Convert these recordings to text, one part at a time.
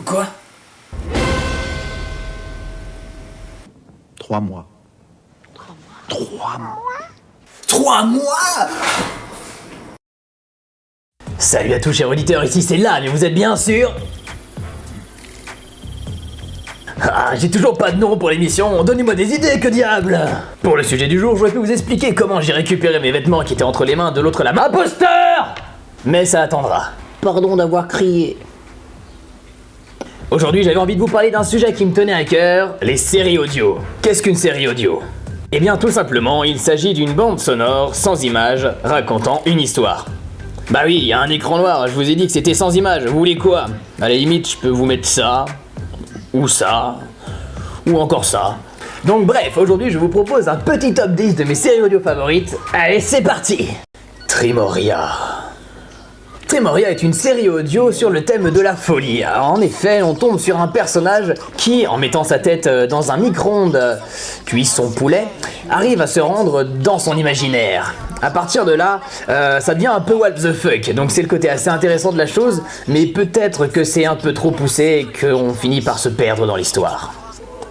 Quoi? 3 mois. 3 mois? Salut à tous chers auditeurs, ici c'est là, mais vous êtes bien sûr... Ah, j'ai toujours pas de nom pour l'émission, donnez-moi des idées, que diable! Pour le sujet du jour, j'aurais pu vous expliquer comment j'ai récupéré mes vêtements qui étaient entre les mains de l'autre là-bas. Imposteur! Mais ça attendra. Pardon d'avoir crié. Aujourd'hui, j'avais envie de vous parler d'un sujet qui me tenait à cœur, les séries audio. Qu'est-ce qu'une série audio? Eh bien, tout simplement, il s'agit d'une bande sonore sans images racontant une histoire. Bah oui, il y a un écran noir, je vous ai dit que c'était sans images, vous voulez quoi? À la limite, je peux vous mettre ça, ou encore ça. Donc bref, aujourd'hui je vous propose un petit top 10 de mes séries audio favorites. Allez, c'est parti! Trimoria. Trimoria est une série audio sur le thème de la folie. Alors, en effet, on tombe sur un personnage qui, en mettant sa tête dans un micro-ondes, cuit son poulet, arrive à se rendre dans son imaginaire. À partir de là, ça devient un peu what the fuck, donc c'est le côté assez intéressant de la chose, mais peut-être que c'est un peu trop poussé et qu'on finit par se perdre dans l'histoire.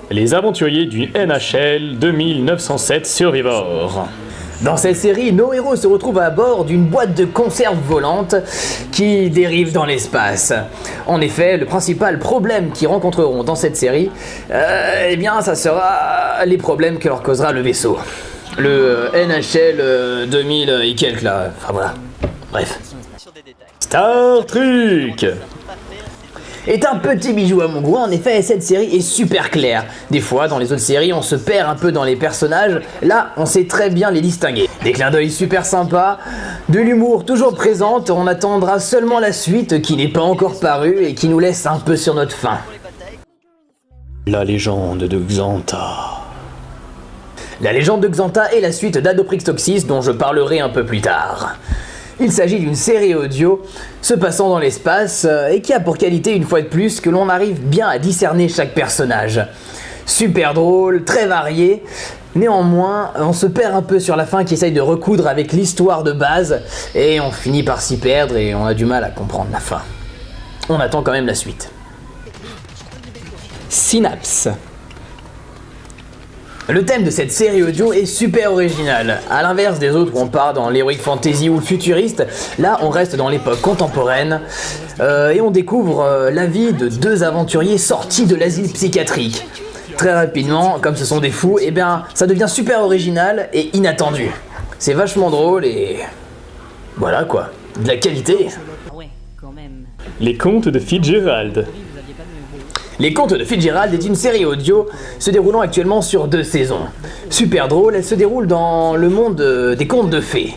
Les aventuriers du NHL 2907 Survivor. Dans cette série, nos héros se retrouvent à bord d'une boîte de conserve volante qui dérive dans l'espace. En effet, le principal problème qu'ils rencontreront dans cette série, eh bien, ça sera les problèmes que leur causera le vaisseau. Le NHL 2000 et quelques là, enfin voilà, bref. Star Trek Est un petit bijou à mon goût, en effet cette série est super claire. Des fois dans les autres séries on se perd un peu dans les personnages, là on sait très bien les distinguer. Des clins d'œil super sympas, de l'humour toujours présente, on attendra seulement la suite qui n'est pas encore parue et qui nous laisse un peu sur notre faim. La légende de Xanta. La légende de Xanta est la suite d'Adoprix Toxis dont je parlerai un peu plus tard. Il s'agit d'une série audio se passant dans l'espace et qui a pour qualité une fois de plus que l'on arrive bien à discerner chaque personnage. Super drôle, très varié, néanmoins on se perd un peu sur la fin qui essaye de recoudre avec l'histoire de base et on finit par s'y perdre et on a du mal à comprendre la fin. On attend quand même la suite. Synapse. Le thème de cette série audio est super original. À l'inverse des autres où on part dans l'heroic fantasy ou le futuriste, là on reste dans l'époque contemporaine et on découvre la vie de deux aventuriers sortis de l'asile psychiatrique. Très rapidement, comme ce sont des fous, eh bien ça devient super original et inattendu. C'est vachement drôle et... voilà quoi, de la qualité. Les contes de Fitzgerald. Les Contes de Fitzgerald est une série audio se déroulant actuellement sur 2 saisons. Super drôle, elle se déroule dans le monde des contes de fées.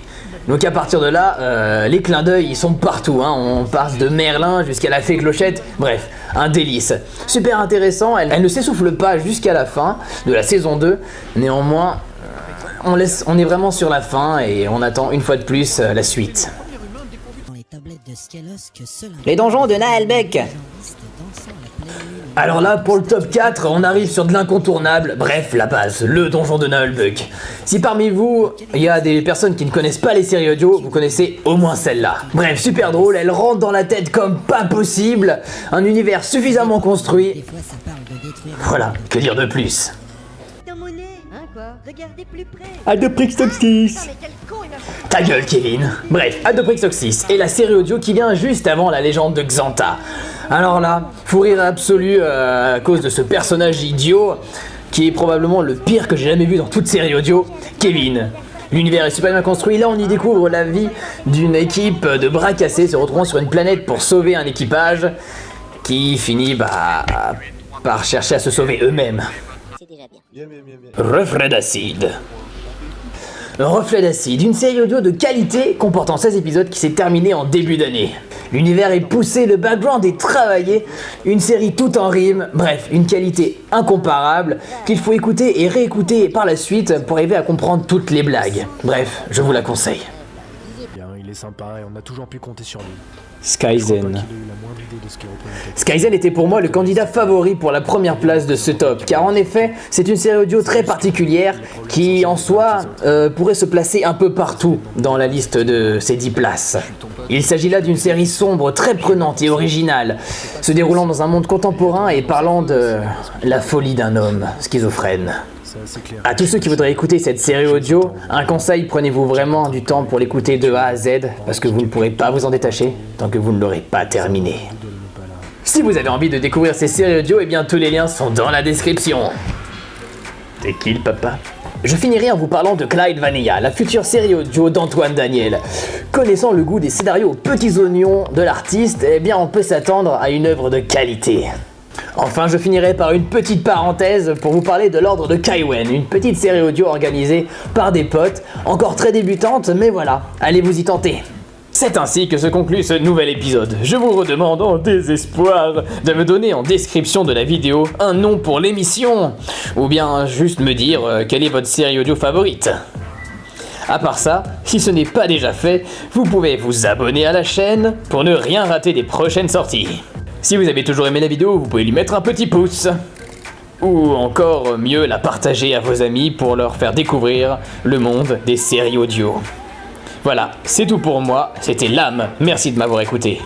Donc à partir de là, les clins d'œil ils sont partout, hein. On passe de Merlin jusqu'à la fée Clochette, bref, un délice. Super intéressant, elle ne s'essouffle pas jusqu'à la fin de la saison 2, néanmoins on est vraiment sur la fin et on attend une fois de plus la suite. Les donjons de Nahelbeck. Alors là, pour le top 4, on arrive sur de l'incontournable, bref, la base, le donjon de Nahelbeck. Si parmi vous, il y a des personnes qui ne connaissent pas les séries audio, vous connaissez au moins celle-là. Bref, super drôle, elle rentre dans la tête comme pas possible, un univers suffisamment construit. Voilà, que dire de plus? Adoprix Toxis. Ta gueule, Kevin. Bref, Adoprix Toxis est la série audio qui vient juste avant la légende de Xanta. Alors là, fou rire absolu à cause de ce personnage idiot qui est probablement le pire que j'ai jamais vu dans toute série audio, Kevin. L'univers est super bien construit, là on y découvre la vie d'une équipe de bras cassés se retrouvant sur une planète pour sauver un équipage qui finit par chercher à se sauver eux-mêmes. Reflet d'acide. Reflet d'acide, une série audio de qualité comportant 16 épisodes qui s'est terminée en début d'année. L'univers est poussé, le background est travaillé, une série tout en rime, bref, une qualité incomparable qu'il faut écouter et réécouter par la suite pour arriver à comprendre toutes les blagues. Bref, je vous la conseille. Bien, il est sympa et on a toujours pu compter sur lui. Skyzen. Skyzen était pour moi le candidat favori pour la première place de ce top, car en effet, c'est une série audio très particulière qui, en soi, pourrait se placer un peu partout dans la liste de ces 10 places. Il s'agit là d'une série sombre, très prenante et originale, se déroulant dans un monde contemporain et parlant de la folie d'un homme schizophrène. À tous ceux qui voudraient écouter cette série audio, un conseil, prenez-vous vraiment du temps pour l'écouter de A à Z, parce que vous ne pourrez pas vous en détacher tant que vous ne l'aurez pas terminé. Si vous avez envie de découvrir ces séries audio, eh bien tous les liens sont dans la description. T'es qui le papa ? Je finirai en vous parlant de Clyde Vanilla, la future série audio d'Antoine Daniel. Connaissant le goût des scénarios aux petits oignons de l'artiste, eh bien on peut s'attendre à une œuvre de qualité. Enfin, je finirai par une petite parenthèse pour vous parler de l'ordre de Kaiwen, une petite série audio organisée par des potes, encore très débutante, mais voilà, allez vous y tenter. C'est ainsi que se conclut ce nouvel épisode. Je vous redemande en désespoir de me donner en description de la vidéo un nom pour l'émission, ou bien juste me dire quelle est votre série audio favorite. À part ça, si ce n'est pas déjà fait, vous pouvez vous abonner à la chaîne pour ne rien rater des prochaines sorties. Si vous avez toujours aimé la vidéo, vous pouvez lui mettre un petit pouce. Ou encore mieux, la partager à vos amis pour leur faire découvrir le monde des séries audio. Voilà, c'est tout pour moi, c'était Lame, merci de m'avoir écouté.